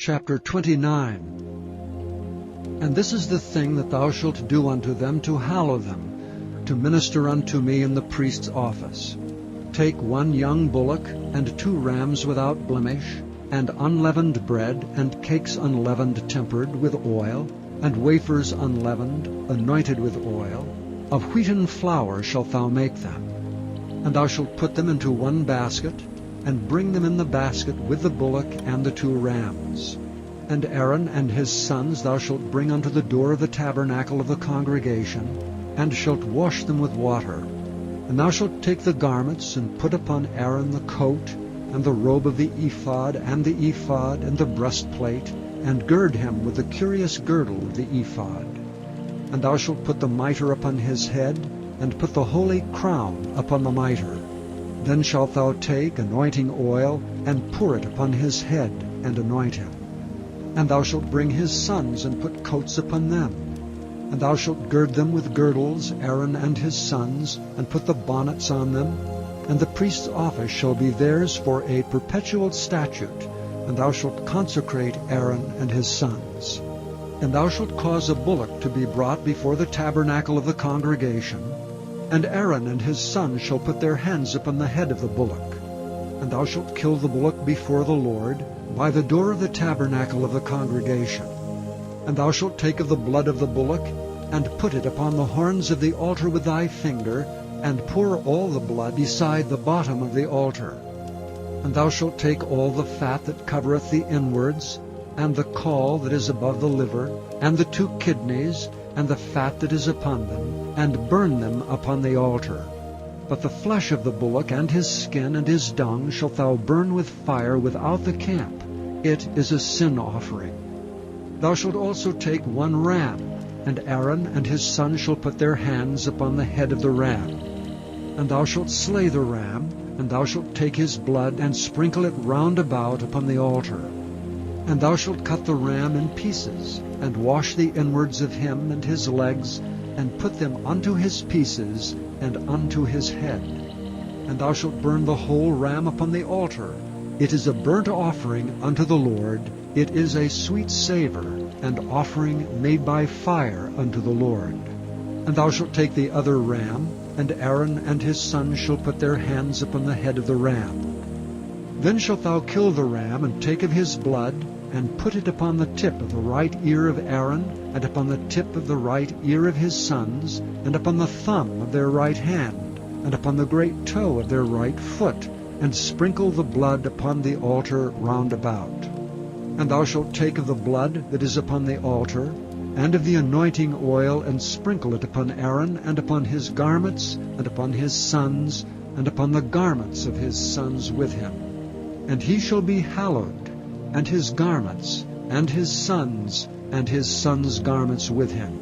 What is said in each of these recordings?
chapter 29. And this is the thing that thou shalt do unto them to hallow them, to minister unto me in the priest's office. Take 1 young bullock, and 2 rams without blemish, and unleavened bread, and cakes unleavened tempered with oil, and wafers unleavened, anointed with oil. Of wheaten flour shalt thou make them. And thou shalt put them into 1 basket, and bring them in the basket with the bullock and the 2 rams. And Aaron and his sons thou shalt bring unto the door of the tabernacle of the congregation, and shalt wash them with water. And thou shalt take the garments, and put upon Aaron the coat, and the robe of the ephod, and the breastplate, and gird him with the curious girdle of the ephod. And thou shalt put the mitre upon his head, and put the holy crown upon the mitre. Then shalt thou take anointing oil, and pour it upon his head, and anoint him. And thou shalt bring his sons, and put coats upon them. And thou shalt gird them with girdles, Aaron and his sons, and put the bonnets on them. And the priest's office shall be theirs for a perpetual statute, and thou shalt consecrate Aaron and his sons. And thou shalt cause a bullock to be brought before the tabernacle of the congregation, and Aaron and his sons shall put their hands upon the head of the bullock. And thou shalt kill the bullock before the Lord, by the door of the tabernacle of the congregation. And thou shalt take of the blood of the bullock, and put it upon the horns of the altar with thy finger, and pour all the blood beside the bottom of the altar. And thou shalt take all the fat that covereth the inwards, and the caul that is above the liver, and the 2 kidneys, and the fat that is upon them, and burn them upon the altar. But the flesh of the bullock, and his skin, and his dung, shalt thou burn with fire without the camp. It is a sin offering. Thou shalt also take 1 ram, and Aaron and his sons shall put their hands upon the head of the ram. And thou shalt slay the ram, and thou shalt take his blood, and sprinkle it round about upon the altar. And thou shalt cut the ram in pieces, and wash the inwards of him and his legs, and put them unto his pieces, and unto his head. And thou shalt burn the whole ram upon the altar. It is a burnt offering unto the Lord. It is a sweet savor, and offering made by fire unto the Lord. And thou shalt take the other ram, and Aaron and his sons shall put their hands upon the head of the ram. Then shalt thou kill the ram, and take of his blood, and put it upon the tip of the right ear of Aaron, and upon the tip of the right ear of his sons, and upon the thumb of their right hand, and upon the great toe of their right foot, and sprinkle the blood upon the altar round about. And thou shalt take of the blood that is upon the altar, and of the anointing oil, and sprinkle it upon Aaron, and upon his garments, and upon his sons, and upon the garments of his sons with him. And he shall be hallowed, and his garments, and his sons garments with him.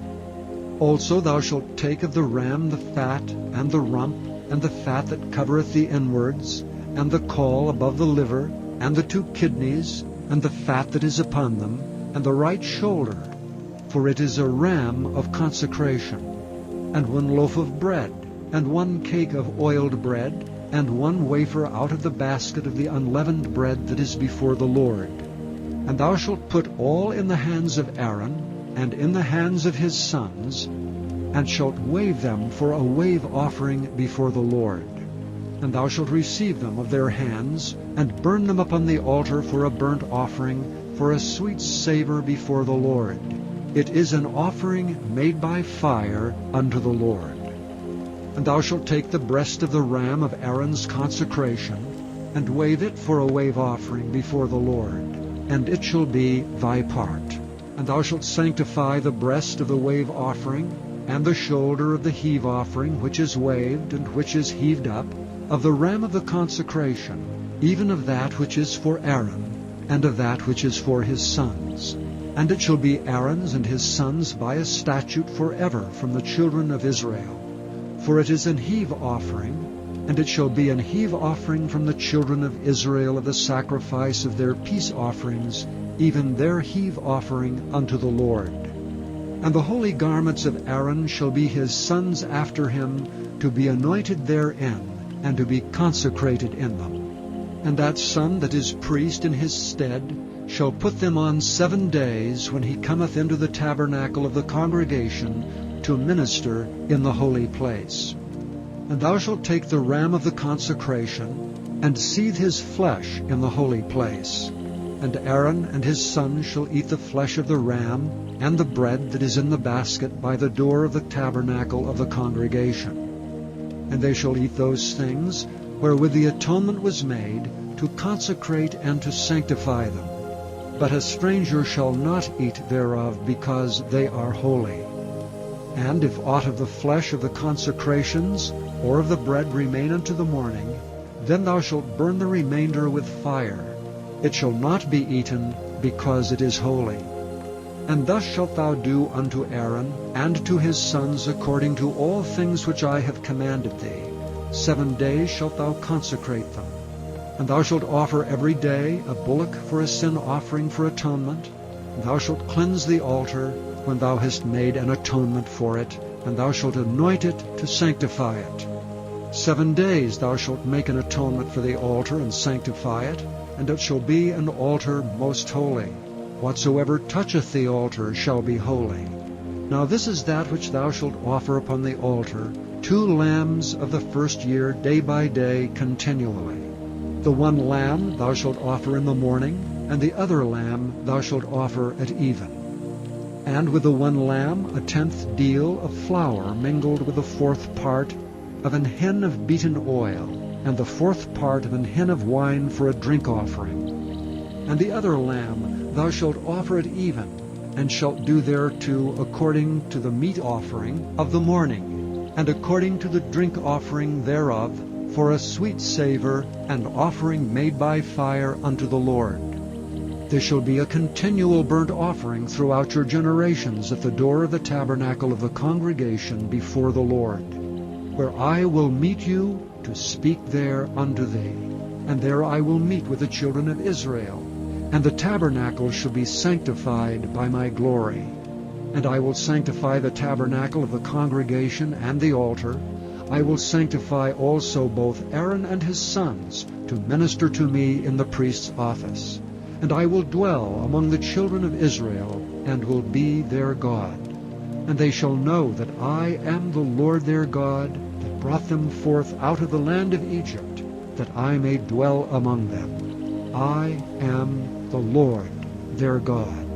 Also thou shalt take of the ram the fat, and the rump, and the fat that covereth the inwards, and the caul above the liver, and the 2 kidneys, and the fat that is upon them, and the right shoulder, for it is a ram of consecration, and 1 loaf of bread, and 1 cake of oiled bread, and 1 wafer out of the basket of the unleavened bread that is before the Lord. And thou shalt put all in the hands of Aaron, and in the hands of his sons, and shalt wave them for a wave offering before the Lord. And thou shalt receive them of their hands, and burn them upon the altar for a burnt offering, for a sweet savor before the Lord. It is an offering made by fire unto the Lord. And thou shalt take the breast of the ram of Aaron's consecration, and wave it for a wave offering before the Lord, and it shall be thy part. And thou shalt sanctify the breast of the wave offering, and the shoulder of the heave offering, which is waved, and which is heaved up, of the ram of the consecration, even of that which is for Aaron, and of that which is for his sons. And it shall be Aaron's and his sons by a statute forever from the children of Israel. For it is an heave offering, and it shall be an heave offering from the children of Israel of the sacrifice of their peace offerings, even their heave offering unto the Lord. And the holy garments of Aaron shall be his sons after him, to be anointed therein, and to be consecrated in them. And that son that is priest in his stead shall put them on 7 days when he cometh into the tabernacle of the congregation to minister in the holy place. And thou shalt take the ram of the consecration, and seethe his flesh in the holy place. And Aaron and his sons shall eat the flesh of the ram, and the bread that is in the basket by the door of the tabernacle of the congregation. And they shall eat those things wherewith the atonement was made, to consecrate and to sanctify them. But a stranger shall not eat thereof, because they are holy. And if aught of the flesh of the consecrations or of the bread remain unto the morning, then thou shalt burn the remainder with fire. It shall not be eaten, because it is holy. And thus shalt thou do unto Aaron and to his sons according to all things which I have commanded thee. 7 days shalt thou consecrate them. And thou shalt offer every day a bullock for a sin offering for atonement. And thou shalt cleanse the altar when thou hast made an atonement for it, and thou shalt anoint it to sanctify it. 7 days thou shalt make an atonement for the altar and sanctify it, and it shall be an altar most holy. Whatsoever toucheth the altar shall be holy. Now this is that which thou shalt offer upon the altar, 2 lambs of the first year, day by day, continually. The one lamb thou shalt offer in the morning, and the other lamb thou shalt offer at even. And with the one lamb 1/10 deal of flour mingled with the 4th part of an hin of beaten oil, and the 4th part of an hin of wine for a drink offering. And the other lamb thou shalt offer at even, and shalt do thereto according to the meat offering of the morning, and according to the drink offering thereof, for a sweet savour, and offering made by fire unto the Lord. There shall be a continual burnt offering throughout your generations at the door of the tabernacle of the congregation before the Lord, where I will meet you to speak there unto thee. And there I will meet with the children of Israel, and the tabernacle shall be sanctified by my glory. And I will sanctify the tabernacle of the congregation and the altar. I will sanctify also both Aaron and his sons to minister to me in the priest's office. And I will dwell among the children of Israel, and will be their God. And they shall know that I am the Lord their God, that brought them forth out of the land of Egypt, that I may dwell among them. I am the Lord their God.